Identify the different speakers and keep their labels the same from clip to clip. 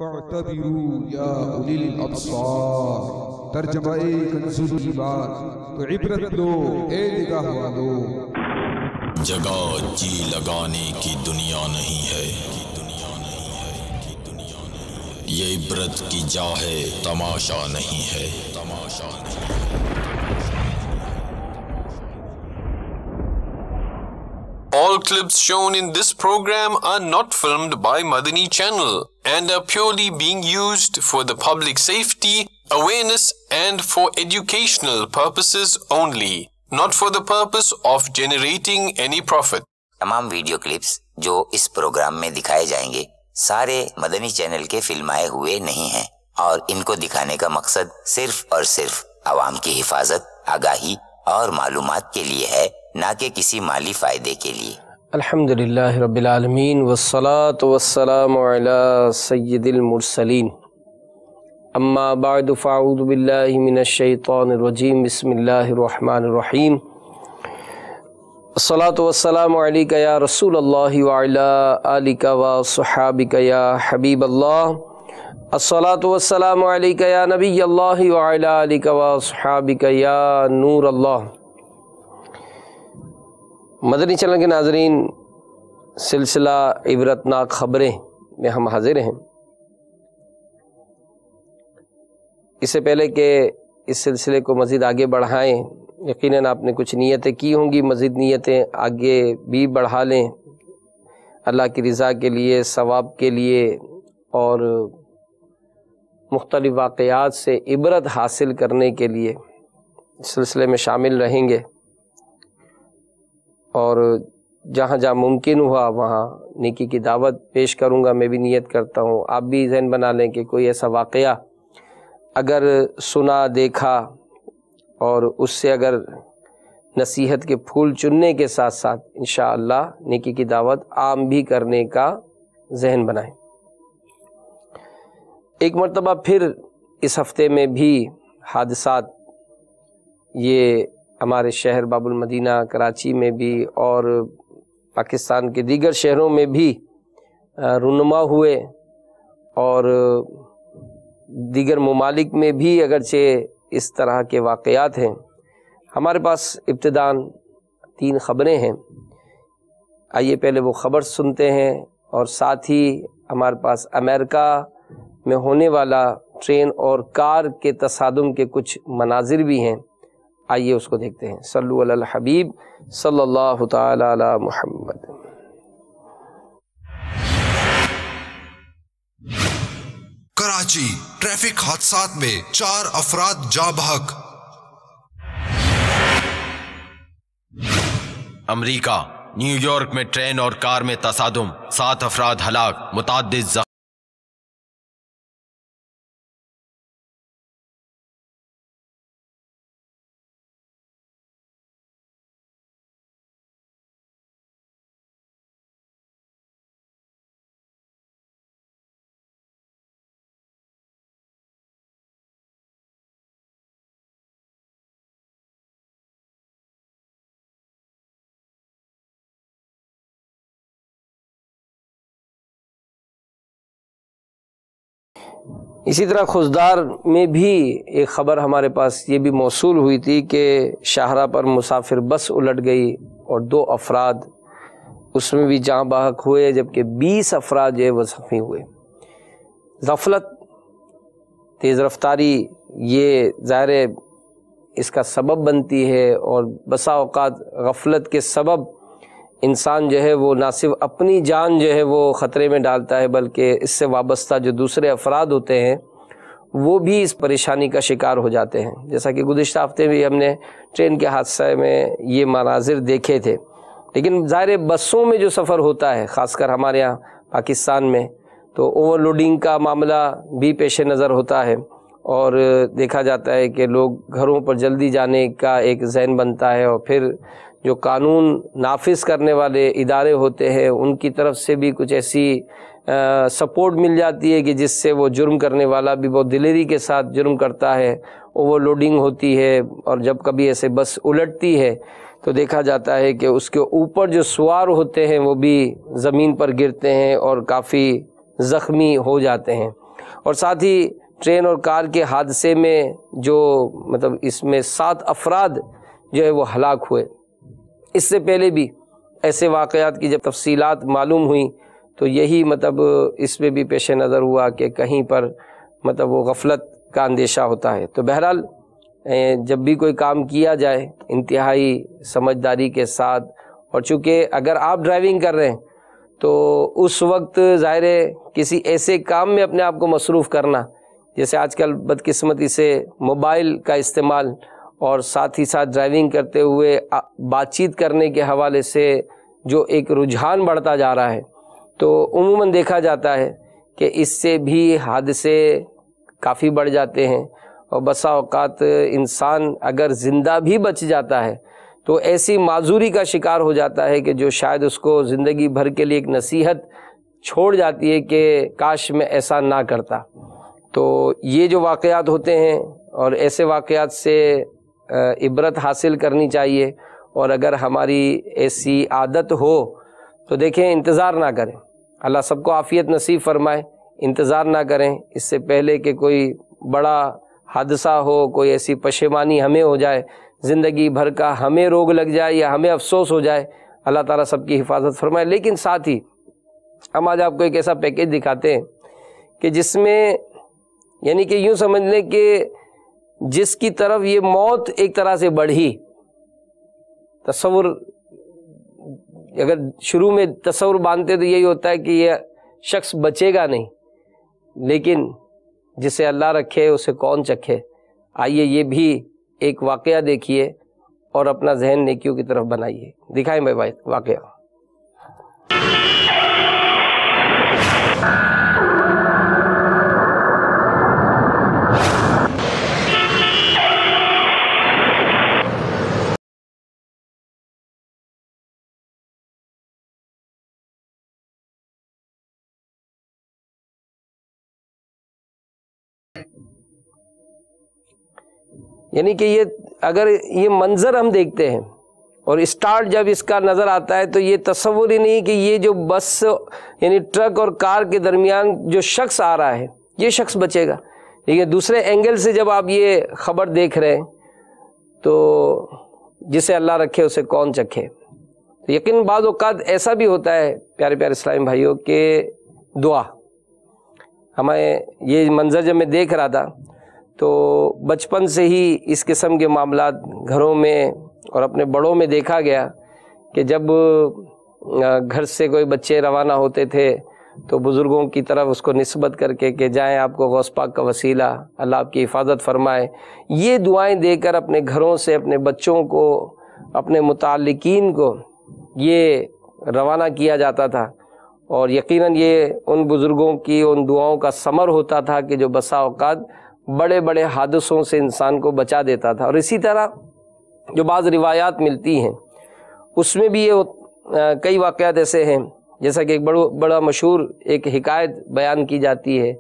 Speaker 1: فاعتبروا یا اولی الابصار، ترجمہ کنزُ الایمان، تو عبرت لو اے نگاہ والو۔
Speaker 2: جگہ جی لگانے کی دنیا نہیں ہے، یہ عبرت کی جا ہے، تماشا نہیں ہے، تماشا نہیں ہے۔ All clips shown in this program are not filmed by Madani Channel and are purely being used for the public safety, awareness and for educational purposes only, not for the purpose of generating any profit.
Speaker 3: تمام video clips جو اس programme میں دکھائے جائیں گے سارے مدنی channel کے فلمائے ہوئے نہیں ہیں اور ان کو دکھانے کا مقصد صرف اور صرف عوام کی حفاظت، آگاہی اور معلومات کے لیے ہے، نہ کہ کسی مالی فائدے کے لیے۔
Speaker 4: الحمدللہ رب العالمین والصلاة والسلام علی سید المرسلین، اما بعد فاعوذ باللہ من الشیطان الرجیم، بسم اللہ الرحمن الرحیم۔ الصلاة والسلام علیکہ یا رسول اللہ وعلی آلکہ وصحابکہ یا حبیب اللہ۔ الصلاة والسلام علیکہ یا نبی اللہ وعلی آلکہ وصحابکہ یا نور اللہ۔ مدنی چینل کے ناظرین، سلسلہ عبرتناک خبریں میں ہم حاضر ہیں۔ اس سے پہلے کہ اس سلسلے کو مزید آگے بڑھائیں، یقیناً آپ نے کچھ نیتیں کی ہوں گی، مزید نیتیں آگے بھی بڑھا لیں اللہ کی رضا کے لیے، ثواب کے لیے اور مختلف واقعات سے عبرت حاصل کرنے کے لیے اس سلسلے میں شامل رہیں گے، اور جہاں جہاں ممکن ہوا وہاں نیکی کی دعوت پیش کروں گا۔ میں بھی نیت کرتا ہوں، آپ بھی ذہن بنا لیں کہ کوئی ایسا واقعہ اگر سنا، دیکھا اور اس سے اگر نصیحت کے پھول چننے کے ساتھ ساتھ انشاءاللہ نیکی کی دعوت عام بھی کرنے کا ذہن بنائیں۔ ایک مرتبہ پھر اس ہفتے میں بھی حادثات، یہ ہمارے شہر باب المدینہ کراچی میں بھی اور پاکستان کے دیگر شہروں میں بھی رونما ہوئے، اور دیگر ممالک میں بھی اگرچہ اس طرح کے واقعات ہیں۔ ہمارے پاس ابتداً 3 خبریں ہیں، آئیے پہلے وہ خبر سنتے ہیں، اور ساتھ ہی ہمارے پاس امریکہ میں ہونے والا ٹرین اور کار کے تصادم کے کچھ مناظر بھی ہیں، آئیے اس کو دیکھتے ہیں۔ صلو علی الحبیب صلی اللہ تعالی علی محمد۔
Speaker 5: کراچی ٹریفک حادثات میں 4 افراد جاں بحق۔
Speaker 2: امریکہ نیو یارک میں ٹرین اور کار میں تصادم، 7 افراد ہلاک، متعدد زخمی۔
Speaker 4: اسی طرح خضدار میں بھی ایک خبر ہمارے پاس یہ بھی موصول ہوئی تھی کہ شاہراہ پر مسافر بس الٹ گئی اور 2 افراد اس میں بھی جاں بحق ہوئے، جبکہ 20 افراد جو ہے وہ زخمی ہوئے۔ غفلت، تیز رفتاری، یہ ظاہر ہے اس کا سبب بنتی ہے، اور بسا اوقات غفلت کے سبب انسان جو ہے وہ نہ صرف اپنی جان جو ہے وہ خطرے میں ڈالتا ہے، بلکہ اس سے وابستہ جو دوسرے افراد ہوتے ہیں وہ بھی اس پریشانی کا شکار ہو جاتے ہیں۔ جیسا کہ گزشتہ ہفتے بھی ہم نے ٹرین کے حادثے میں یہ مناظر دیکھے تھے، لیکن ظاہر بسوں میں جو سفر ہوتا ہے، خاص کر ہمارے یہاں پاکستان میں، تو اوور لوڈنگ کا معاملہ بھی پیش نظر ہوتا ہے، اور دیکھا جاتا ہے کہ لوگ گھروں پر جلدی جانے کا ایک ذہن بنتا ہے، اور پھر جو قانون نافذ کرنے والے ادارے ہوتے ہیں ان کی طرف سے بھی کچھ ایسی سپورٹ مل جاتی ہے کہ جس سے وہ جرم کرنے والا بھی بہت دلیری کے ساتھ جرم کرتا ہے۔ اوور لوڈنگ ہوتی ہے، اور جب کبھی ایسے بس الٹتی ہے تو دیکھا جاتا ہے کہ اس کے اوپر جو سوار ہوتے ہیں وہ بھی زمین پر گرتے ہیں اور کافی زخمی ہو جاتے ہیں۔ اور ساتھ ہی ٹرین اور کار کے حادثے میں جو مطلب اس میں 7 افراد جو ہے وہ ہلاک ہوئے. اس سے پہلے بھی ایسے واقعات کی جب تفصیلات معلوم ہوئیں تو یہی مطلب اس میں بھی پیش نظر ہوا کہ کہیں پر مطلب وہ غفلت کا اندیشہ ہوتا ہے. تو بہرحال جب بھی کوئی کام کیا جائے انتہائی سمجھداری کے ساتھ، اور چونکہ اگر آپ ڈرائیونگ کر رہے ہیں تو اس وقت ظاہر ہے کسی ایسے کام میں اپنے آپ کو مصروف کرنا، جیسے آج کل بدقسمتی سے موبائل کا استعمال اور ساتھ ہی ساتھ ڈرائیونگ کرتے ہوئے بات چیت کرنے کے حوالے سے جو ایک رجحان بڑھتا جا رہا ہے، تو عموماً دیکھا جاتا ہے کہ اس سے بھی حادثے کافی بڑھ جاتے ہیں. اور بسا اوقات انسان اگر زندہ بھی بچ جاتا ہے تو ایسی معذوری کا شکار ہو جاتا ہے کہ جو شاید اس کو زندگی بھر کے لیے ایک نصیحت چھوڑ جاتی ہے کہ کاش میں ایسا نہ کرتا. تو یہ جو واقعات ہوتے ہیں اور ایسے واقعات سے عبرت حاصل کرنی چاہیے. اور اگر ہماری ایسی عادت ہو تو دیکھیں انتظار نہ کریں. اللہ سب کو عافیت نصیب فرمائے. انتظار نہ کریں اس سے پہلے کہ کوئی بڑا حادثہ ہو، کوئی ایسی پشیمانی ہمیں ہو جائے، زندگی بھر کا ہمیں روگ لگ جائے یا ہمیں افسوس ہو جائے. اللہ تعالیٰ سب کی حفاظت فرمائے. لیکن ساتھ ہی ہم آج آپ کو ایک ایسا پیکیج دکھاتے ہیں کہ جس میں یعنی کہ یوں سمجھ لیں کہ جس کی طرف یہ موت ایک طرح سے بڑھی. تصور اگر شروع میں تصور باندھتے تو یہی ہوتا ہے کہ یہ شخص بچے گا نہیں، لیکن جسے اللہ رکھے اسے کون چکھے. آئیے یہ بھی ایک واقعہ دیکھیے اور اپنا ذہن نیکیوں کی طرف بنائیے. دکھائیں بھائی واقعہ. یعنی کہ یہ اگر یہ منظر ہم دیکھتے ہیں اور اسٹارٹ جب اس کا نظر آتا ہے تو یہ تصور ہی نہیں کہ یہ جو بس یعنی ٹرک اور کار کے درمیان جو شخص آ رہا ہے یہ شخص بچے گا. لیکن دوسرے اینگل سے جب آپ یہ خبر دیکھ رہے ہیں تو جسے اللہ رکھے اسے کون چکھے. یقین بعض اوقات ایسا بھی ہوتا ہے پیارے پیارے اسلامی بھائیوں کہ دعا ہمیں یہ منظر جب میں دیکھ رہا تھا تو بچپن سے ہی اس قسم کے معاملات گھروں میں اور اپنے بڑوں میں دیکھا گیا کہ جب گھر سے کوئی بچے روانہ ہوتے تھے تو بزرگوں کی طرف اس کو نسبت کر کے کہ جائیں آپ کو غوث پاک کا وسیلہ، اللہ آپ کی حفاظت فرمائے، یہ دعائیں دے کر اپنے گھروں سے اپنے بچوں کو اپنے متعلقین کو یہ روانہ کیا جاتا تھا. اور یقیناً یہ ان بزرگوں کی ان دعاؤں کا ثمر ہوتا تھا کہ جو بسا اوقات بڑے بڑے حادثوں سے انسان کو بچا دیتا تھا. اور اسی طرح جو بعض روایات ملتی ہیں اس میں بھی یہ کئی واقعات ایسے ہیں، جیسا کہ ایک بڑا مشہور ایک حکایت بیان کی جاتی ہے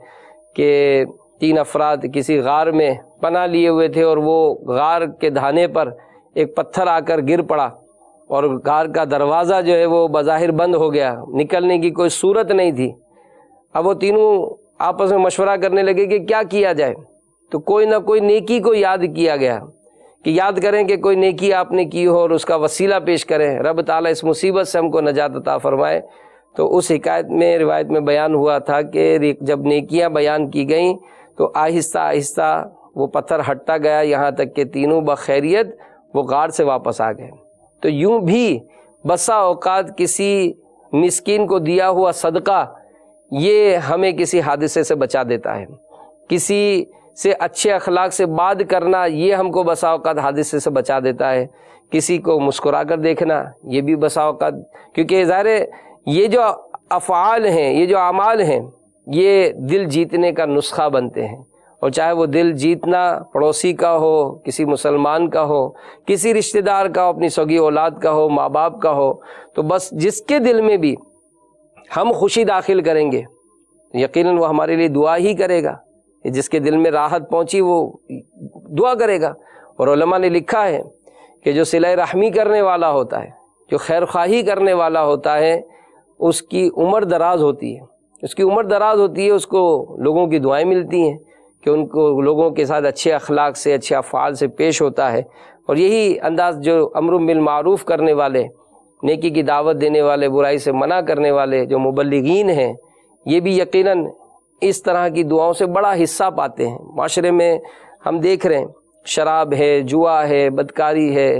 Speaker 4: کہ 3 افراد کسی غار میں پناہ لیے ہوئے تھے اور وہ غار کے دھانے پر ایک پتھر آ کر گر پڑا اور غار کا دروازہ جو ہے وہ بظاہر بند ہو گیا، نکلنے کی کوئی صورت نہیں تھی. اب وہ تینوں آپس میں مشورہ کرنے لگے کہ کیا کیا جائے. تو کوئی نہ کوئی نیکی کو یاد کیا گیا کہ یاد کریں کہ کوئی نیکی آپ نے کی ہو اور اس کا وسیلہ پیش کریں، رب تعالیٰ اس مصیبت سے ہم کو نجات عطا فرمائے. تو اس حکایت میں روایت میں بیان ہوا تھا کہ جب نیکیاں بیان کی گئیں تو آہستہ آہستہ وہ پتھر ہٹتا گیا یہاں تک کہ تینوں بخیریت وہ غار سے واپس آ گئے. تو یوں بھی بسا اوقات کسی مسکین کو دیا ہوا صدقہ یہ ہمیں کسی حادثے سے بچا دیتا ہے. کسی سے اچھے اخلاق سے بات کرنا یہ ہم کو بسا اوقات حادثے سے بچا دیتا ہے. کسی کو مسکرا کر دیکھنا یہ بھی بسا اوقات، کیونکہ ظاہر ہے یہ جو افعال ہیں، یہ جو اعمال ہیں، یہ دل جیتنے کا نسخہ بنتے ہیں. اور چاہے وہ دل جیتنا پڑوسی کا ہو، کسی مسلمان کا ہو، کسی رشتہ دار کا ہو، اپنی سگی اولاد کا ہو، ماں باپ کا ہو، تو بس جس کے دل میں بھی ہم خوشی داخل کریں گے یقیناً وہ ہمارے لیے دعا ہی کرے گا. جس کے دل میں راحت پہنچی وہ دعا کرے گا. اور علماء نے لکھا ہے کہ جو صلہ رحمی کرنے والا ہوتا ہے، جو خیر خواہی کرنے والا ہوتا ہے، اس کی عمر دراز ہوتی ہے، اس کی عمر دراز ہوتی ہے، اس کو لوگوں کی دعائیں ملتی ہیں کہ ان کو لوگوں کے ساتھ اچھے اخلاق سے، اچھے افعال سے پیش ہوتا ہے. اور یہی انداز جو امر بالمعروف کرنے والے، نیکی کی دعوت دینے والے، برائی سے منع کرنے والے جو مبلغین ہیں، یہ بھی یقیناً اس طرح کی دعاؤں سے بڑا حصہ پاتے ہیں. معاشرے میں ہم دیکھ رہے ہیں شراب ہے، جوا ہے، بدکاری ہے،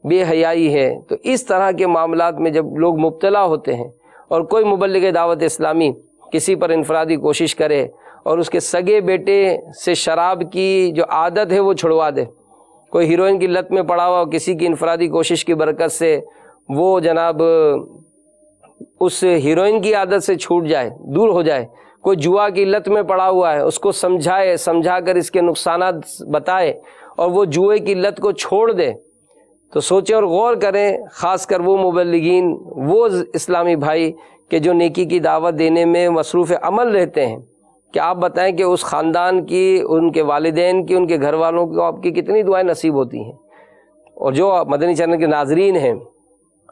Speaker 4: بے حیائی ہے. تو اس طرح کے معاملات میں جب لوگ مبتلا ہوتے ہیں اور کوئی مبلغ دعوت اسلامی کسی پر انفرادی کوشش کرے اور اس کے سگے بیٹے سے شراب کی جو عادت ہے وہ چھڑوا دے، کوئی ہیروئن کی لت میں پڑا ہوا کسی کی انفرادی کوشش کی برکت سے وہ جناب اس ہیروئن کی عادت سے چھوٹ جائے، دور ہو جائے، کوئی جوا کی لت میں پڑا ہوا ہے اس کو سمجھائے، سمجھا کر اس کے نقصانات بتائے اور وہ جوئے کی لت کو چھوڑ دے، تو سوچیں اور غور کریں. خاص کر وہ مبلغین، وہ اسلامی بھائی کہ جو نیکی کی دعوت دینے میں مصروف عمل رہتے ہیں، کہ آپ بتائیں کہ اس خاندان کی، ان کے والدین کی، ان کے گھر والوں کو آپ کی کتنی دعائیں نصیب ہوتی ہیں. اور جو مدنی چینل کے ناظرین ہیں،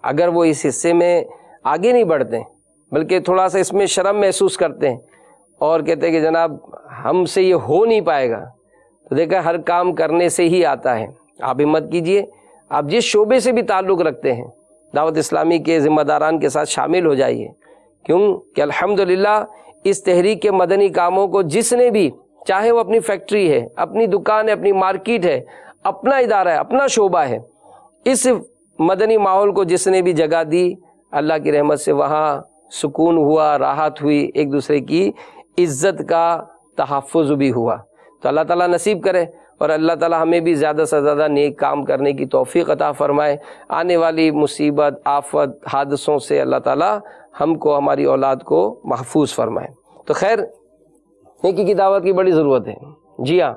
Speaker 4: اگر وہ اس حصے میں آگے نہیں بڑھتے بلکہ تھوڑا سا اس میں شرم محسوس کرتے ہیں اور کہتے ہیں کہ جناب ہم سے یہ ہو نہیں پائے گا، تو دیکھیں ہر کام کرنے سے ہی آتا ہے. آپ ہمت کیجئے، آپ جس شعبے سے بھی تعلق رکھتے ہیں دعوت اسلامی کے ذمہ داران کے ساتھ شامل ہو جائیے. کیوں کہ الحمدللہ اس تحریک کے مدنی کاموں کو جس نے بھی، چاہے وہ اپنی فیکٹری ہے، اپنی دکان ہے، اپنی مارکیٹ ہے، اپنا ادارہ ہے، اپنا شعبہ ہے، اس مدنی ماحول کو جس نے بھی جگہ دی، اللہ کی رحمت سے وہاں سکون ہوا، راحت ہوئی، ایک دوسرے کی عزت کا تحفظ بھی ہوا. تو اللہ تعالیٰ نصیب کرے اور اللہ تعالیٰ ہمیں بھی زیادہ سے زیادہ نیک کام کرنے کی توفیق عطا فرمائے. آنے والی مصیبت، آفت، حادثوں سے اللہ تعالیٰ ہم کو، ہماری اولاد کو محفوظ فرمائے. تو خیر، نیکی کی دعوت کی بڑی ضرورت ہے. جی ہاں،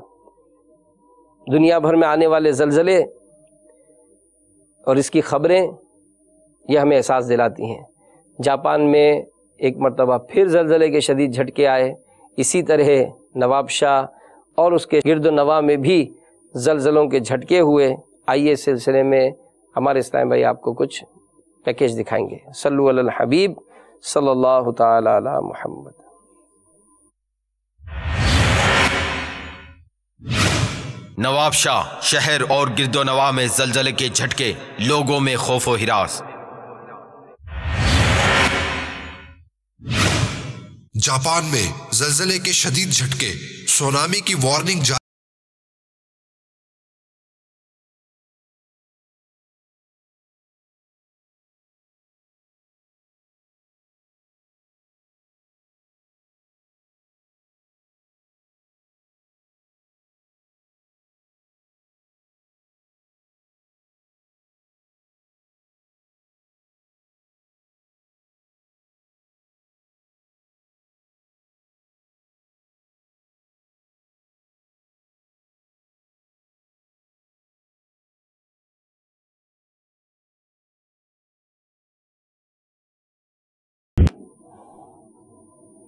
Speaker 4: دنیا بھر میں آنے والے زلزلے اور اس کی خبریں یہ ہمیں احساس دلاتی ہیں. جاپان میں ایک مرتبہ پھر زلزلے کے شدید جھٹکے آئے، اسی طرح نواب شاہ اور اس کے گرد و نواح میں بھی زلزلوں کے جھٹکے ہوئے. آئیے اس سلسلے میں ہمارے اسلام بھائی آپ کو کچھ پیکیج دکھائیں گے. صلو علی الحبیب صلی اللہ تعالی علی محمد.
Speaker 6: نواب شاہ شہر اور گرد و نواح میں زلزلے کے جھٹکے، لوگوں میں خوف و ہراس.
Speaker 5: جاپان میں زلزلے کے شدید جھٹکے، سونامی کی وارننگ جاری.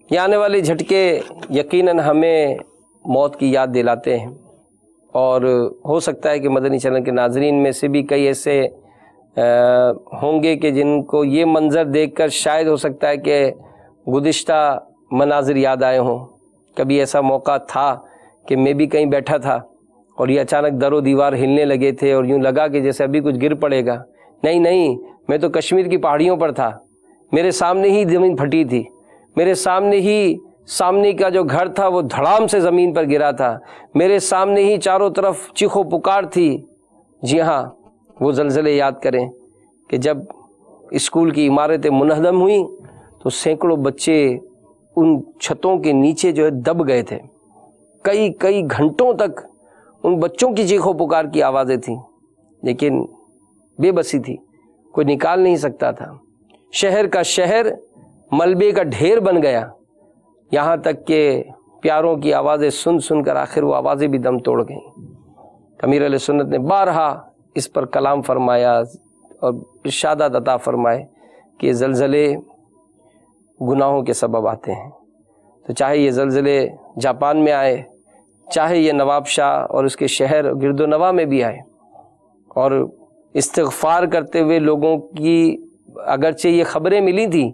Speaker 4: یہ آنے والے جھٹکے یقیناً ہمیں موت کی یاد دلاتے ہیں، اور ہو سکتا ہے کہ مدنی چینل کے ناظرین میں سے بھی کئی ایسے ہوں گے کہ جن کو یہ منظر دیکھ کر شاید ہو سکتا ہے کہ گزشتہ مناظر یاد آئے ہوں. کبھی ایسا موقع تھا کہ میں بھی کہیں بیٹھا تھا اور یہ اچانک در و دیوار ہلنے لگے تھے اور یوں لگا کہ جیسے ابھی کچھ گر پڑے گا. نہیں، میں تو کشمیر کی پہاڑیوں پر تھا، میرے سامنے ہی زمین پھٹی تھی، میرے سامنے کا جو گھر تھا وہ دھڑام سے زمین پر گرا تھا، میرے سامنے ہی چاروں طرف چیخ و پکار تھی. جی ہاں، وہ زلزلے یاد کریں کہ جب اسکول کی عمارتیں منہدم ہوئیں تو سینکڑوں بچے ان چھتوں کے نیچے جو ہے دب گئے تھے. کئی گھنٹوں تک ان بچوں کی چیخ و پکار کی آوازیں تھیں، لیکن بے بسی تھی، کوئی نکال نہیں سکتا تھا. شہر کا شہر ملبے کا ڈھیر بن گیا، یہاں تک کہ پیاروں کی آوازیں سن کر آخر وہ آوازیں بھی دم توڑ گئیں. امیر علیہ سنت نے بارہا اس پر کلام فرمایا اور ارشادات عطا فرمائے کہ زلزلے گناہوں کے سبب آتے ہیں. تو چاہے یہ زلزلے جاپان میں آئے، چاہے یہ نواب شاہ اور اس کے شہر گرد و نواح میں بھی آئے، اور استغفار کرتے ہوئے لوگوں کی اگرچہ یہ خبریں ملی تھی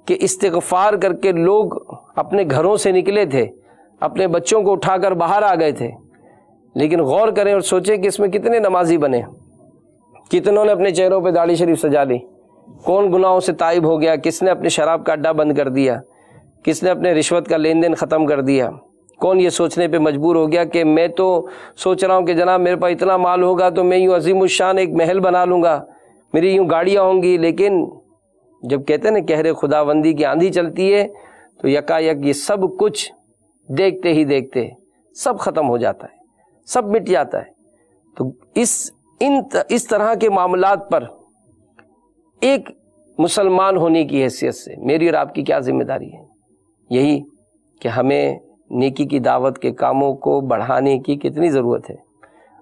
Speaker 4: کہ استغفار کر کے لوگ اپنے گھروں سے نکلے تھے، اپنے بچوں کو اٹھا کر باہر آ گئے تھے، لیکن غور کریں اور سوچیں کہ اس میں کتنے نمازی بنے، کتنوں نے اپنے چہروں پہ داڑھی شریف سجا لی، کون گناہوں سے تائب ہو گیا، کس نے اپنے شراب کا اڈا بند کر دیا، کس نے اپنے رشوت کا لین دین ختم کر دیا، کون یہ سوچنے پہ مجبور ہو گیا کہ میں تو سوچ رہا ہوں کہ جناب میرے پاس اتنا مال ہوگا تو میں یوں عظیم الشان ایک محل بنا لوں گا، میری یوں گاڑیاں ہوں گی، لیکن جب کہتے ہیں نا قہر خداوندی کی آندھی چلتی ہے تو یکایک یہ سب کچھ دیکھتے ہی دیکھتے سب ختم ہو جاتا ہے، سب مٹ جاتا ہے۔ تو اس طرح کے معاملات پر ایک مسلمان ہونے کی حیثیت سے میری اور آپ کی کیا ذمہ داری ہے؟ یہی کہ ہمیں نیکی کی دعوت کے کاموں کو بڑھانے کی کتنی ضرورت ہے۔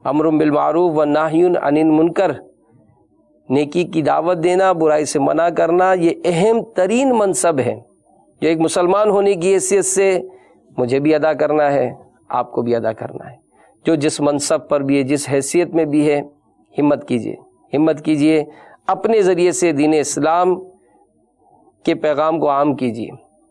Speaker 4: امر بالمعروف و نہی عن المنکر، نیکی کی دعوت دینا، برائی سے منع کرنا، یہ اہم ترین منصب ہے جو ایک مسلمان ہونے کی حیثیت سے مجھے بھی ادا کرنا ہے، آپ کو بھی ادا کرنا ہے۔ جو جس منصب پر بھی ہے، جس حیثیت میں بھی ہے، ہمت کیجئے اپنے ذریعے سے دین اسلام کے پیغام کو عام کیجئے۔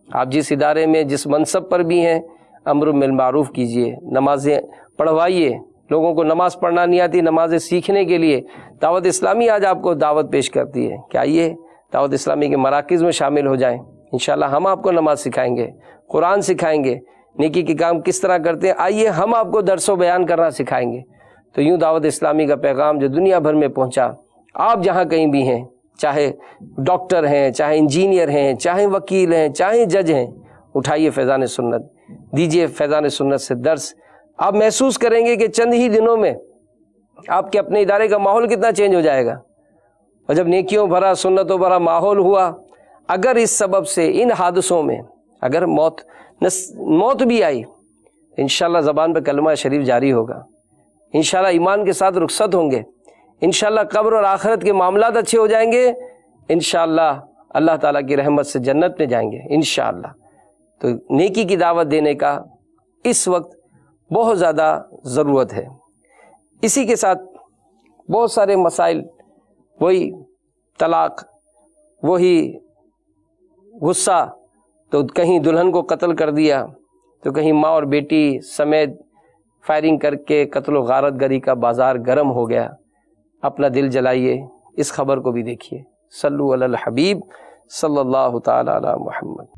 Speaker 4: آپ جس ادارے میں جس منصب پر بھی ہیں، امر بالمعروف کیجئے، نمازیں پڑھوائیے، لوگوں کو نماز پڑھنا نہیں آتی، نمازیں سیکھنے کے لیے دعوت اسلامی آج آپ کو دعوت پیش کرتی ہے کہ آئیے دعوت اسلامی کے مراکز میں شامل ہو جائیں، انشاءاللہ ہم آپ کو نماز سکھائیں گے، قرآن سکھائیں گے، نیکی کے کام کس طرح کرتے ہیں آئیے ہم آپ کو درس و بیان کرنا سکھائیں گے۔ تو یوں دعوت اسلامی کا پیغام جو دنیا بھر میں پہنچا، آپ جہاں کہیں بھی ہیں، چاہے ڈاکٹر ہیں، چاہے انجینئر ہیں، چاہے وکیل ہیں، چاہے جج ہیں، اٹھائیے فیضان سنت، دیجئے فیضان سنت سے درس۔ آپ محسوس کریں گے کہ چند ہی دنوں میں آپ کے اپنے ادارے کا ماحول کتنا چینج ہو جائے گا۔ اور جب نیکیوں بھرا، سنتوں بھرا ماحول ہوا، اگر اس سبب سے ان حادثوں میں اگر موت بھی آئی، انشاءاللہ زبان پہ کلمہ شریف جاری ہوگا، انشاءاللہ ایمان کے ساتھ رخصت ہوں گے، انشاءاللہ قبر اور آخرت کے معاملات اچھے ہو جائیں گے، انشاءاللہ اللہ تعالیٰ کی رحمت سے جنت میں جائیں گے انشاءاللہ۔ تو نیکی کی دعوت دینے کا اس وقت بہت زیادہ ضرورت ہے۔ اسی کے ساتھ بہت سارے مسائل، وہی طلاق، وہی غصہ، تو کہیں دلہن کو قتل کر دیا، تو کہیں ماں اور بیٹی سمیت فائرنگ کر کے قتل و غارت گری کا بازار گرم ہو گیا۔ اپنا دل جلائیے، اس خبر کو بھی دیکھیے۔ صلو علی الحبیب صلی اللہ تعالی علی محمد۔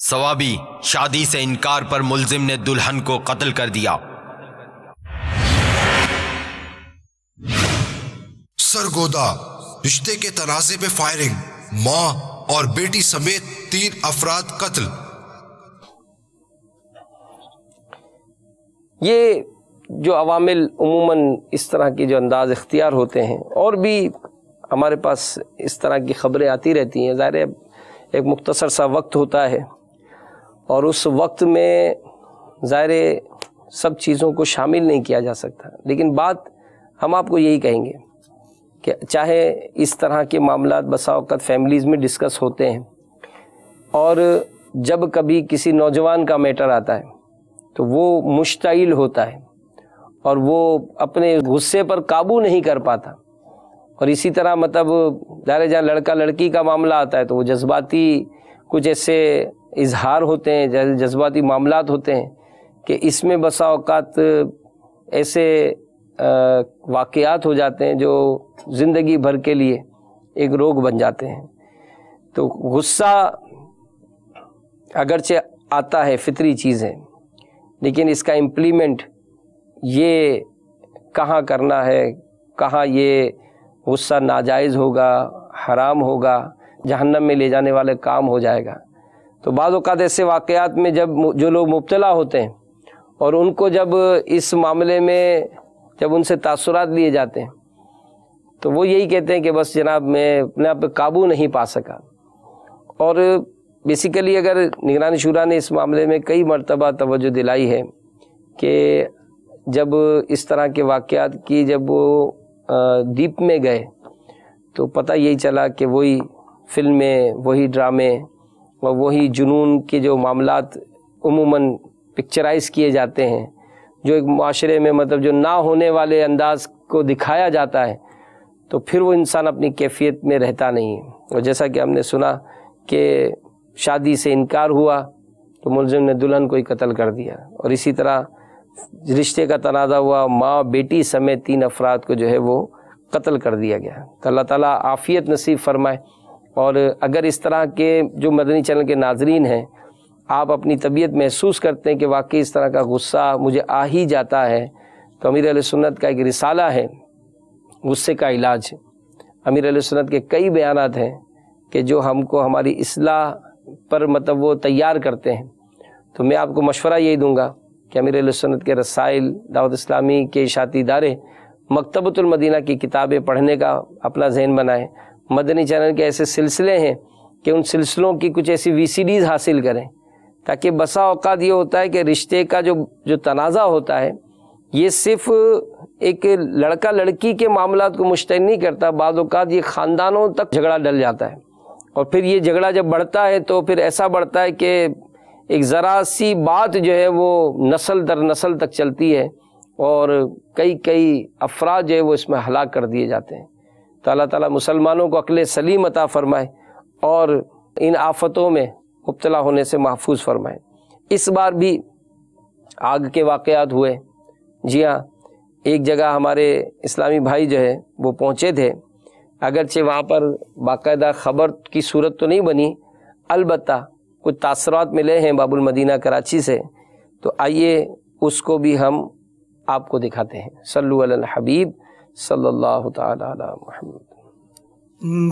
Speaker 6: ثوابی شادی سے انکار پر ملزم نے دلہن کو قتل کر دیا۔
Speaker 5: سرگودا، رشتے کے تنازع پہ فائرنگ، ماں اور بیٹی سمیت 3 افراد قتل۔
Speaker 4: یہ جو عوامل عموماً اس طرح کے جو انداز اختیار ہوتے ہیں، اور بھی ہمارے پاس اس طرح کی خبریں آتی رہتی ہیں، ظاہر ہے ایک مختصر سا وقت ہوتا ہے، اور اس وقت میں ظاہر سب چیزوں کو شامل نہیں کیا جا سکتا، لیکن بات ہم آپ کو یہی کہیں گے کہ چاہے اس طرح کے معاملات بسا اوقات فیملیز میں ڈسکس ہوتے ہیں، اور جب کبھی کسی نوجوان کا میٹر آتا ہے تو وہ مشتعل ہوتا ہے اور وہ اپنے غصے پر قابو نہیں کر پاتا، اور اسی طرح مطلب ظاہر جہاں لڑکا لڑکی کا معاملہ آتا ہے تو وہ جذباتی کچھ ایسے اظہار ہوتے ہیں، جذباتی معاملات ہوتے ہیں کہ اس میں بسا اوقات ایسے واقعات ہو جاتے ہیں جو زندگی بھر کے لیے ایک روگ بن جاتے ہیں۔ تو غصہ اگرچہ آتا ہے، فطری چیز ہے، لیکن اس کا امپلیمنٹ یہ کہاں کرنا ہے، کہاں یہ غصہ ناجائز ہوگا، حرام ہوگا، جہنم میں لے جانے والے کام ہو جائے گا۔ تو بعض اوقات ایسے واقعات میں جب جو لوگ مبتلا ہوتے ہیں اور ان کو جب اس معاملے میں جب ان سے تاثرات لیے جاتے ہیں تو وہ یہی کہتے ہیں کہ بس جناب میں اپنے آپ پہ قابو نہیں پا سکا۔ اور بیسیکلی اگر نگرانی شورا نے اس معاملے میں کئی مرتبہ توجہ دلائی ہے کہ جب اس طرح کے واقعات کی جب وہ ڈیپ میں گئے تو پتہ یہی چلا کہ وہی فلمیں، وہی ڈرامے اور وہی جنون کے جو معاملات عموماً پکچرائز کیے جاتے ہیں، جو ایک معاشرے میں مطلب جو نہ ہونے والے انداز کو دکھایا جاتا ہے، تو پھر وہ انسان اپنی کیفیت میں رہتا نہیں ہے۔ اور جیسا کہ ہم نے سنا کہ شادی سے انکار ہوا تو ملزم نے دلہن کو ہی قتل کر دیا، اور اسی طرح رشتے کا تنازع ہوا، ماں بیٹی سمیت 3 افراد کو جو ہے وہ قتل کر دیا گیا۔ تو اللہ تعالیٰ عافیت نصیب فرمائے۔ اور اگر اس طرح کے جو مدنی چینل کے ناظرین ہیں، آپ اپنی طبیعت محسوس کرتے ہیں کہ واقعی اس طرح کا غصہ مجھے آ ہی جاتا ہے، تو امیر اہل سنت کا ایک رسالہ ہے غصے کا علاج۔ امیر اہل سنت کے کئی بیانات ہیں کہ جو ہم کو ہماری اصلاح پر مطلب وہ تیار کرتے ہیں۔ تو میں آپ کو مشورہ یہی دوں گا کہ امیر اہل سنت کے رسائل، دعوت اسلامی کے اشاعتی ادارے، مکتبۃ المدینہ کی کتابیں پڑھنے کا اپنا ذہن بنائیں۔ مدنی چینل کے ایسے سلسلے ہیں کہ ان سلسلوں کی کچھ ایسی VCDs حاصل کریں، تاکہ بسا اوقات یہ ہوتا ہے کہ رشتے کا جو تنازع ہوتا ہے یہ صرف ایک لڑکا لڑکی کے معاملات کو مشتمل نہیں کرتا، بعض اوقات یہ خاندانوں تک جھگڑا ڈل جاتا ہے، اور پھر یہ جھگڑا جب بڑھتا ہے تو پھر ایسا بڑھتا ہے کہ ایک ذرا سی بات جو ہے وہ نسل در نسل تک چلتی ہے، اور کئی افراد جو ہے وہ اس میں ہلاک کر دیے جاتے ہیں۔ تو اللہ تعالیٰ مسلمانوں کو عقل سلیم عطا فرمائے اور ان آفتوں میں مبتلا ہونے سے محفوظ فرمائے۔ اس بار بھی آگ کے واقعات ہوئے۔ جی ہاں، ایک جگہ ہمارے اسلامی بھائی جو ہے وہ پہنچے تھے، اگرچہ وہاں پر باقاعدہ خبر کی صورت تو نہیں بنی، البتہ کچھ تاثرات ملے ہیں باب المدینہ کراچی سے، تو آئیے اس کو بھی ہم آپ کو دکھاتے ہیں۔ صلو علی الحبیب صلی اللہ تعالی علی محمد۔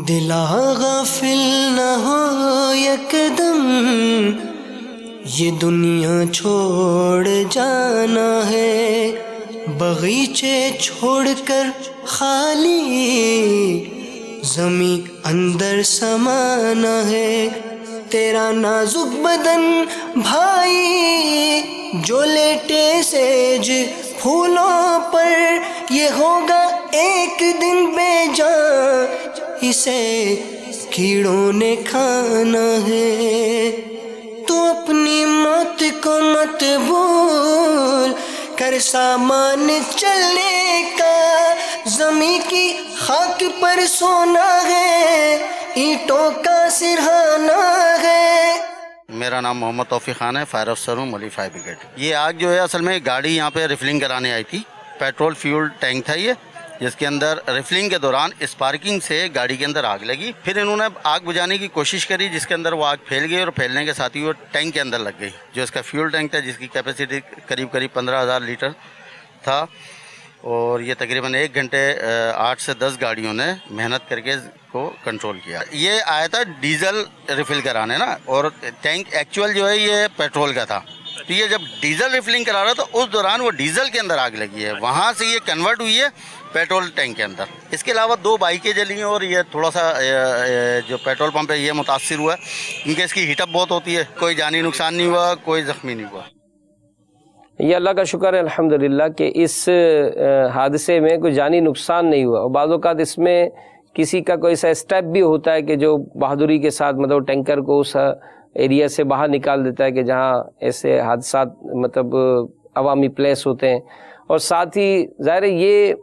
Speaker 7: دلا غافل نہ ہو یکدم، یہ دنیا چھوڑ جانا ہے، باغیچے چھوڑ کر خالی زمین اندر سمانا ہے، تیرا نازک بدن بھائی جو لیٹے سیج پھولوں پر، یہ ہوگا ایک دن بے جان، اسے کیڑوں نے کھانا ہے، تو اپنی موت کو مت بھول کر سامان چلنے کا، زمین کی خاک پر سونا ہے، اینٹوں کا سرہانا ہے۔
Speaker 8: میرا نام محمد توفیق خان ہے، فائر افسر ہوں، مولی فائر بریگیڈ۔ یہ آگ جو ہے اصل میں گاڑی یہاں پہ ریفلنگ کرانے آئی تھی، پیٹرول فیول ٹینک تھا یہ، جس کے اندر ریفلنگ کے دوران اسپارکنگ سے گاڑی کے اندر آگ لگی، پھر انہوں نے آگ بجھانے کی کوشش کری، جس کے اندر وہ آگ پھیل گئی، اور پھیلنے کے ساتھ ہی وہ ٹینک کے اندر لگ گئی، جو اس کا فیول ٹینک تھا، جس کی کیپیسٹی قریب 15,000 لیٹر تھا، اور یہ تقریباً 1 گھنٹے 8 سے 10 گاڑیوں نے محنت کر کے کو کنٹرول کیا۔ یہ آیا تھا ڈیزل ریفل کرانے نا، اور ٹینک ایکچوئل جو ہے یہ پیٹرول کا تھا، تو یہ جب ڈیزل ریفلنگ کرا رہا تھا اس دوران وہ ڈیزل کے اندر آگ لگی ہے، وہاں سے یہ کنورٹ ہوئی ہے پیٹرول ٹینک کے اندر۔ اس کے علاوہ 2 بائکیں جلی ہیں، اور یہ تھوڑا سا جو پیٹرول پمپ ہے یہ متاثر ہوا ہے، کیونکہ اس کی ہیٹ اپ بہت ہوتی ہے۔ کوئی جانی نقصان نہیں ہوا، کوئی زخمی نہیں ہوا۔
Speaker 4: یہ اللہ کا شکر ہے الحمدللہ کہ اس حادثے میں کوئی جانی نقصان نہیں ہوا، اور بعض اوقات اس میں کسی کا کوئی ایسا اسٹیپ بھی ہوتا ہے کہ جو بہادری کے ساتھ مطلب ٹینکر کو اس ایریا سے باہر نکال دیتا ہے کہ جہاں ایسے حادثات مطلب عوامی پلیس ہوتے ہیں، اور ساتھ ہی ظاہر ہے یہ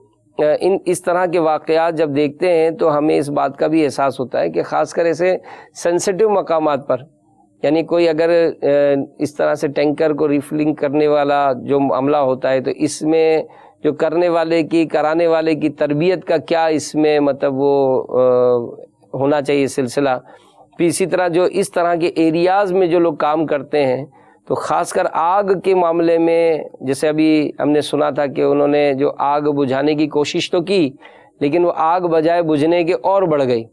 Speaker 4: اس طرح کے واقعات جب دیکھتے ہیں تو ہمیں اس بات کا بھی احساس ہوتا ہے کہ خاص کر ایسے سینسیٹیو مقامات پر، یعنی کوئی اگر اس طرح سے ٹینکر کو ریفلنگ کرنے والا جو معاملہ ہوتا ہے تو اس میں جو کرنے والے کی کرانے والے کی تربیت کا کیا اس میں مطلب وہ ہونا چاہیے سلسلہ۔ پھر اسی طرح جو اس طرح کے ایریاز میں جو لوگ کام کرتے ہیں تو خاص کر آگ کے معاملے میں، جیسے ابھی ہم نے سنا تھا کہ انہوں نے جو آگ بجھانے کی کوشش تو کی لیکن وہ آگ بجائے بجھنے کے اور بڑھ گئی،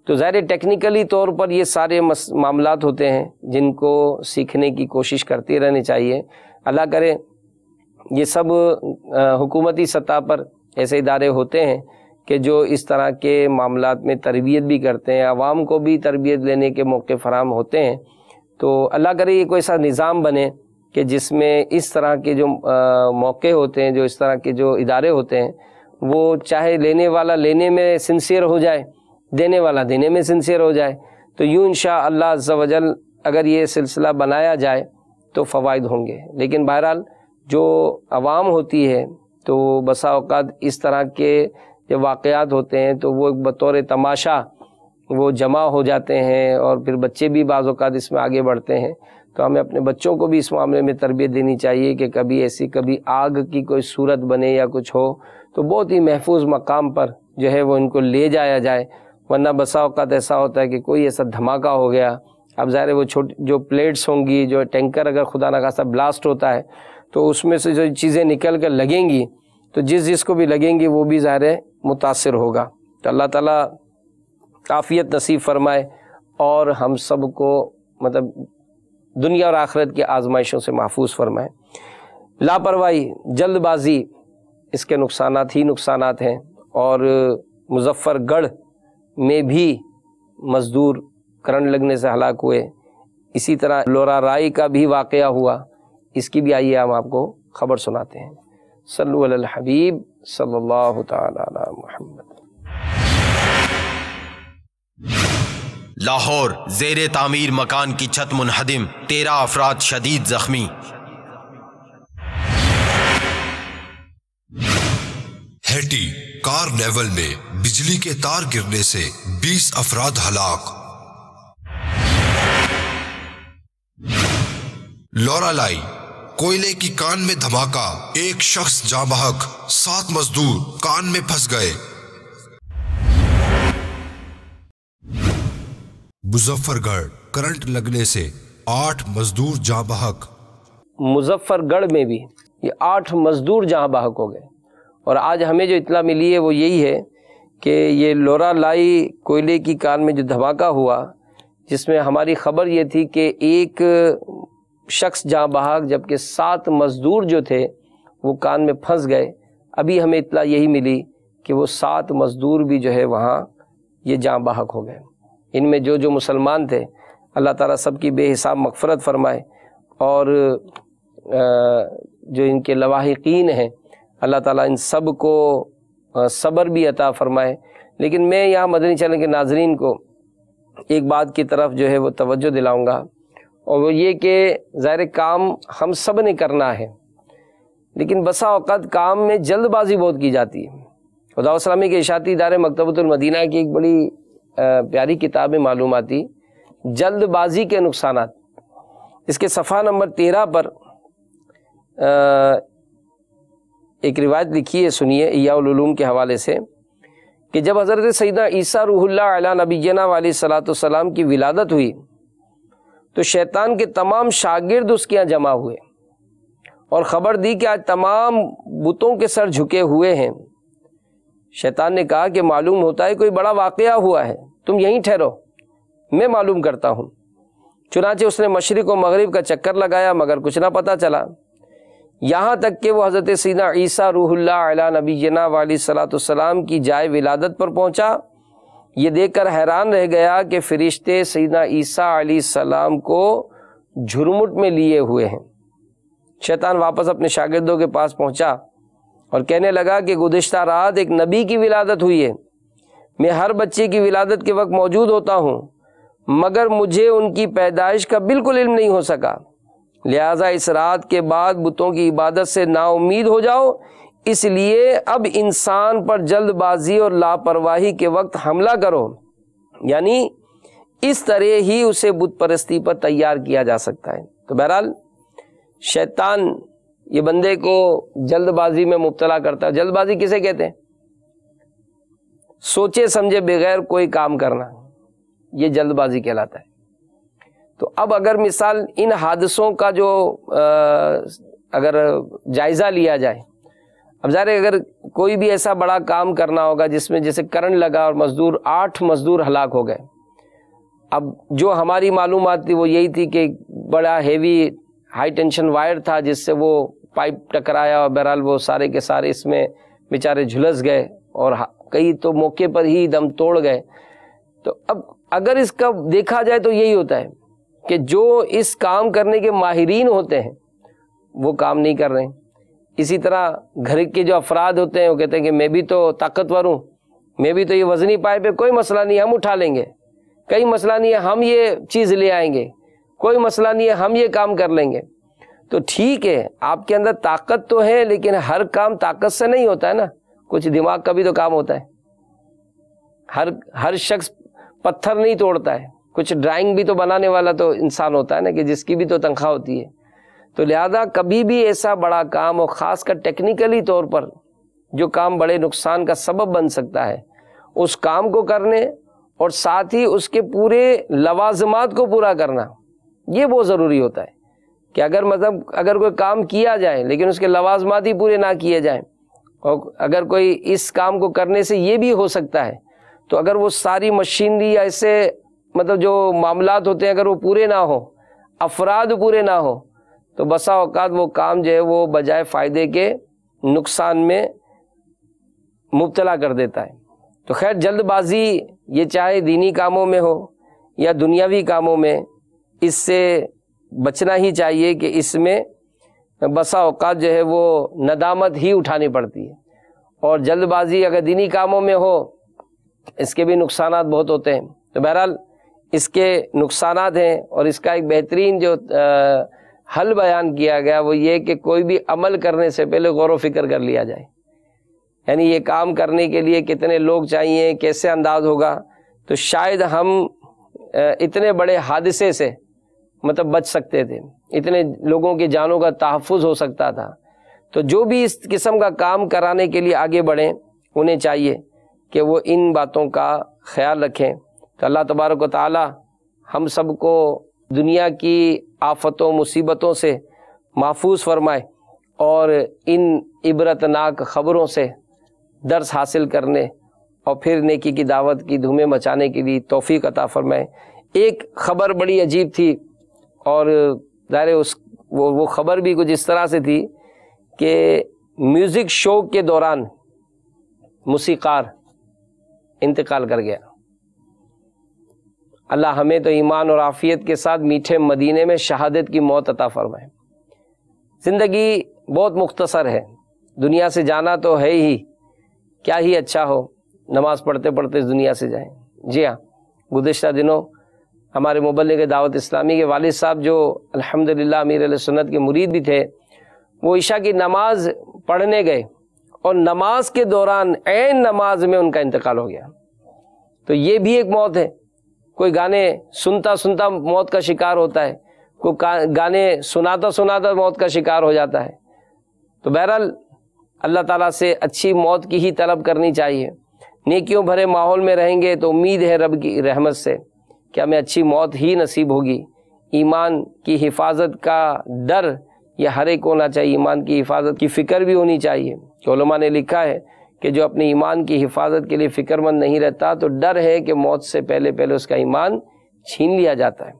Speaker 4: تو ظاہر ٹیکنیکلی طور پر یہ سارے معاملات ہوتے ہیں جن کو سیکھنے کی کوشش کرتے رہنی چاہیے۔ اللہ کرے یہ سب حکومتی سطح پر ایسے ادارے ہوتے ہیں کہ جو اس طرح کے معاملات میں تربیت بھی کرتے ہیں، عوام کو بھی تربیت لینے کے موقع فراہم ہوتے ہیں، تو اللہ کرے یہ کوئی ایسا نظام بنے کہ جس میں اس طرح کے جو موقع ہوتے ہیں، جو اس طرح کے جو ادارے ہوتے ہیں، وہ چاہے لینے والا لینے میں سنسیئر ہو جائے، دینے والا دینے میں سنسیئر ہو جائے، تو یوں انشاءاللہ عز و جل اگر یہ سلسلہ بنایا جائے تو فوائد ہوں گے۔ لیکن بہرحال جو عوام ہوتی ہے تو بسا اوقات اس طرح کے جب واقعات ہوتے ہیں تو وہ بطور تماشا وہ جمع ہو جاتے ہیں اور پھر بچے بھی بعض اوقات اس میں آگے بڑھتے ہیں. تو ہمیں اپنے بچوں کو بھی اس معاملے میں تربیت دینی چاہیے کہ کبھی آگ کی کوئی صورت بنے یا کچھ ہو تو بہت ہی محفوظ مقام پر جو ہے وہ ان کو لے جایا جائے. ورنہ بسا اوقات ایسا ہوتا ہے کہ کوئی ایسا دھماکہ ہو گیا. اب ظاہر ہے وہ جو پلیٹس ہوں گی، جو ٹینکر اگر خدا نخواستہ بلاسٹ ہوتا ہے تو اس میں سے جو چیزیں نکل کر لگیں گی تو جس کو بھی لگیں گی وہ بھی ظاہر ہے متاثر ہوگا. تو اللہ تعالیٰ عافیت نصیب فرمائے اور ہم سب کو مطلب دنیا اور آخرت کی آزمائشوں سے محفوظ فرمائے. لاپرواہی، جلد بازی، اس کے نقصانات ہی نقصانات ہیں. اور مظفر گڑھ میں بھی مزدور کرنٹ لگنے سے ہلاک ہوئے. اسی طرح لورا رائی کا بھی واقعہ ہوا، اس کی بھی آئیے ہم آپ کو خبر سناتے ہیں. صلو علی الحبیب صلی اللہ تعالی علی محمد.
Speaker 6: لاہور، زیر تعمیر مکان کی چھت منہدم، 13 افراد شدید زخمی.
Speaker 5: ہیٹی، کارنیول میں بجلی کے تار گرنے سے 20 افراد ہلاک. لورالائی، کوئلے کی کان میں دھماکہ، ایک شخص جاں بحق، 7 مزدور کان میں پھنس گئے. مظفر گڑھ، کرنٹ لگنے سے 8 مزدور جاں بحق.
Speaker 4: مظفر گڑھ میں بھی یہ 8 مزدور جاں بحق ہو گئے. اور آج ہمیں جو اطلاع ملی ہے وہ یہی ہے کہ یہ لورا لائی کوئلے کی کان میں جو دھماکہ ہوا، جس میں ہماری خبر یہ تھی کہ ایک شخص جاں بحق جبکہ 7 مزدور جو تھے وہ کان میں پھنس گئے. ابھی ہمیں اطلاع یہی ملی کہ وہ 7 مزدور بھی جو ہے وہاں یہ جاں بحق ہو گئے. ان میں جو مسلمان تھے اللہ تعالیٰ سب کی بے حساب مغفرت فرمائے، اور جو ان کے لواحقین ہیں اللہ تعالیٰ ان سب کو صبر بھی عطا فرمائے. لیکن میں یہاں مدنی چینل کے ناظرین کو ایک بات کی طرف جو ہے وہ توجہ دلاؤں گا، اور وہ یہ کہ ظاہر کام ہم سب نے کرنا ہے، لیکن بسا اوقات کام میں جلد بازی بہت کی جاتی ہے. خدا اسلامی کے اشاعتی ادارے مکتبۃ المدینہ کی ایک بڑی پیاری کتاب معلوماتی جلد بازی کے نقصانات، اس کے صفحہ نمبر 13 پر ایک روایت لکھی ہے، سنیے احیاء العلوم کے حوالے سے، کہ جب حضرت سیدنا عیسیٰ روح اللہ علی نبینا علیہ الصلوۃ والسلام کی ولادت ہوئی تو شیطان کے تمام شاگرد اس کے یہاں جمع ہوئے اور خبر دی کہ آج تمام بتوں کے سر جھکے ہوئے ہیں. شیطان نے کہا کہ معلوم ہوتا ہے کوئی بڑا واقعہ ہوا ہے، تم یہیں ٹھہرو، میں معلوم کرتا ہوں. چنانچہ اس نے مشرق و مغرب کا چکر لگایا مگر کچھ نہ پتہ چلا، یہاں تک کہ وہ حضرت سیدنا عیسیٰ روح اللہ علی نبینا علیہ الصلوۃ والسلام کی جائے ولادت پر پہنچا. یہ دیکھ کر حیران رہ گیا کہ فرشتے سیدنا عیسیٰ علیہ السلام کو جھرمٹ میں لیے ہوئے ہیں. شیطان واپس اپنے شاگردوں کے پاس پہنچا اور کہنے لگا کہ گزشتہ رات ایک نبی کی ولادت ہوئی ہے. میں ہر بچے کی ولادت کے وقت موجود ہوتا ہوں مگر مجھے ان کی پیدائش کا بالکل علم نہیں ہو سکا، لہٰذا اس رات کے بعد بتوں کی عبادت سے نا امید ہو جاؤ. اس لیے اب انسان پر جلد بازی اور لاپرواہی کے وقت حملہ کرو، یعنی اس طرح ہی اسے بت پرستی پر تیار کیا جا سکتا ہے. تو بہرحال شیطان یہ بندے کو جلد بازی میں مبتلا کرتا ہے. جلد بازی کسے کہتے ہیں؟ سوچے سمجھے بغیر کوئی کام کرنا، یہ جلد بازی کہلاتا ہے. تو اب اگر مثال ان حادثوں کا جو اگر جائزہ لیا جائے، اب ظاہر اگر کوئی بھی ایسا بڑا کام کرنا ہوگا جس میں جیسے کرنٹ لگا اور 8 مزدور ہلاک ہو گئے. اب جو ہماری معلومات تھی وہ یہی تھی کہ بڑا ہیوی ہائی ٹینشن وائر تھا جس سے وہ پائپ ٹکرایا اور بہرحال وہ سارے کے سارے اس میں بیچارے جھلس گئے اور کئی تو موقع پر ہی دم توڑ گئے. تو اب اگر اس کا دیکھا جائے تو یہی ہوتا ہے کہ جو اس کام کرنے کے ماہرین ہوتے ہیں وہ کام نہیں کر رہے ہیں. اسی طرح گھر کے جو افراد ہوتے ہیں وہ کہتے ہیں کہ میں بھی تو طاقتور ہوں، میں بھی تو یہ وزنی پائپ ہے، کوئی مسئلہ نہیں ہم اٹھا لیں گے، کوئی مسئلہ نہیں ہے ہم یہ چیز لے آئیں گے، کوئی مسئلہ نہیں ہے ہم یہ کام کر لیں گے. تو ٹھیک ہے آپ کے اندر طاقت تو ہے لیکن ہر کام طاقت سے نہیں ہوتا ہے نا، کچھ دماغ کا بھی تو کام ہوتا ہے. ہر شخص پتھر نہیں توڑتا ہے، کچھ ڈرائنگ بھی تو بنانے والا تو انسان ہوتا ہے نا، کہ جس کی بھی تو تنخواہ ہوتی ہے. تو لہذا کبھی بھی ایسا بڑا کام، اور خاص کر ٹیکنیکلی طور پر جو کام بڑے نقصان کا سبب بن سکتا ہے، اس کام کو کرنے اور ساتھ ہی اس کے پورے لوازمات کو پورا کرنا، یہ بہت ضروری ہوتا ہے. کہ اگر کوئی کام کیا جائے لیکن اس کے لوازمات ہی پورے نہ کیے جائیں، اور اگر کوئی اس کام کو کرنے سے یہ بھی ہو سکتا ہے، تو اگر وہ ساری مشینری یا ایسے جو معاملات ہوتے ہیں اگر وہ پورے نہ ہو، افراد پورے نہ ہو، تو بسا اوقات وہ کام جو ہے وہ بجائے فائدے کے نقصان میں مبتلا کر دیتا ہے. تو خیر جلد بازی یہ چاہے دینی کاموں میں ہو یا دنیاوی کاموں میں، اس سے بچنا ہی چاہیے کہ اس میں بسا اوقات جو ہے وہ ندامت ہی اٹھانی پڑتی ہے. اور جلد بازی اگر دینی کاموں میں ہو، اس کے بھی نقصانات بہت ہوتے ہیں. تو بہرحال اس کے نقصانات ہیں، اور اس کا ایک بہترین جو حل بیان کیا گیا وہ یہ کہ کوئی بھی عمل کرنے سے پہلے غور و فکر کر لیا جائے. یعنی یہ کام کرنے کے لیے کتنے لوگ چاہیے، کیسے انداز ہوگا، تو شاید ہم اتنے بڑے حادثے سے بچ سکتے تھے، اتنے لوگوں کی جانوں کا تحفظ ہو سکتا تھا. تو جو بھی اس قسم کا کام کرانے کے لیے آگے بڑھیں، انہیں چاہیے کہ وہ ان باتوں کا خیال رکھیں. تو اللہ تبارک و تعالی ہم سب کو دنیا کی آفتوں مصیبتوں سے محفوظ فرمائے، اور ان عبرتناک خبروں سے درس حاصل کرنے اور پھر نیکی کی دعوت کی دھومیں مچانے کے لیے توفیق عطا فرمائے. ایک خبر بڑی عجیب تھی، اور ظاہر وہ خبر بھی کچھ اس طرح سے تھی کہ میوزک شو کے دوران موسیقار انتقال کر گیا. اللہ ہمیں تو ایمان اور عافیت کے ساتھ میٹھے مدینے میں شہادت کی موت عطا فرمائے. زندگی بہت مختصر ہے، دنیا سے جانا تو ہے ہی، کیا ہی اچھا ہو نماز پڑھتے پڑھتے اس دنیا سے جائیں. جی ہاں، گزشتہ دنوں ہمارے مبلغ دعوت اسلامی کے والد صاحب جو الحمدللہ امیر علیہ سنت کے مرید بھی تھے، وہ عشاء کی نماز پڑھنے گئے اور نماز کے دوران عین نماز میں ان کا انتقال ہو گیا. تو یہ بھی ایک موت ہے. کوئی گانے سنتا سنتا موت کا شکار ہوتا ہے، کوئی گانے سناتا سناتا موت کا شکار ہو جاتا ہے. تو بہرحال اللہ تعالیٰ سے اچھی موت کی ہی طلب کرنی چاہیے. نیکیوں بھرے ماحول میں رہیں گے تو امید ہے رب کی رحمت سے کہ ہمیں اچھی موت ہی نصیب ہوگی. ایمان کی حفاظت کا ڈر یہ ہر ایک ہونا چاہیے، ایمان کی حفاظت کی فکر بھی ہونی چاہیے. کہ علماء نے لکھا ہے کہ جو اپنے ایمان کی حفاظت کے لیے فکر مند نہیں رہتا تو ڈر ہے کہ موت سے پہلے اس کا ایمان چھین لیا جاتا ہے.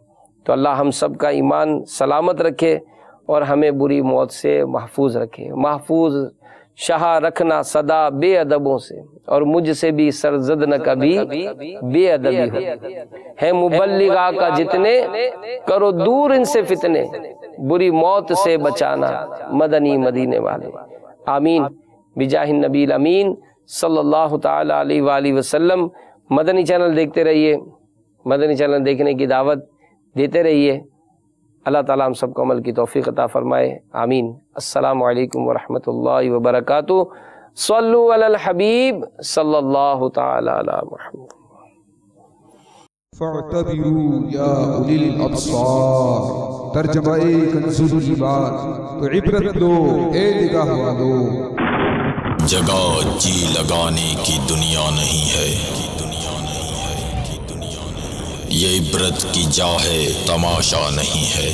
Speaker 4: تو اللہ ہم سب کا ایمان سلامت رکھے اور ہمیں بری موت سے محفوظ رکھے. محفوظ شاہ رکھنا صدا بے ادبوں سے، اور مجھ سے بھی سرزد نہ کبھی بے ادبی ہو. ہے مبلغ آقا جتنے، کرو دور ان سے فتنے، بری موت سے بچانا مدنی مدینے والے. آمین بجاہ النبی الامین صلی اللہ تعالی علیہ وآلہ وسلم. مدنی چینل دیکھتے رہیے، مدنی چینل دیکھنے کی دعوت دیتے رہیے. اللہ تعالیٰ ہم سب کو عمل کی توفیق عطا فرمائے. آمین. السلام علیکم ورحمۃ اللہ وبرکاتہ. صلو علی الحبیب صلی اللہ تعالی علی محمد.
Speaker 1: فاعتبروا یا اولی الابصار. ترجمہ کنز الایمان. تو عبرت لو اے نگاہ والو.
Speaker 9: جگہ جی لگانے کی دنیا نہیں ہے، یہ عبرت کی جا ہے، تماشا نہیں ہے.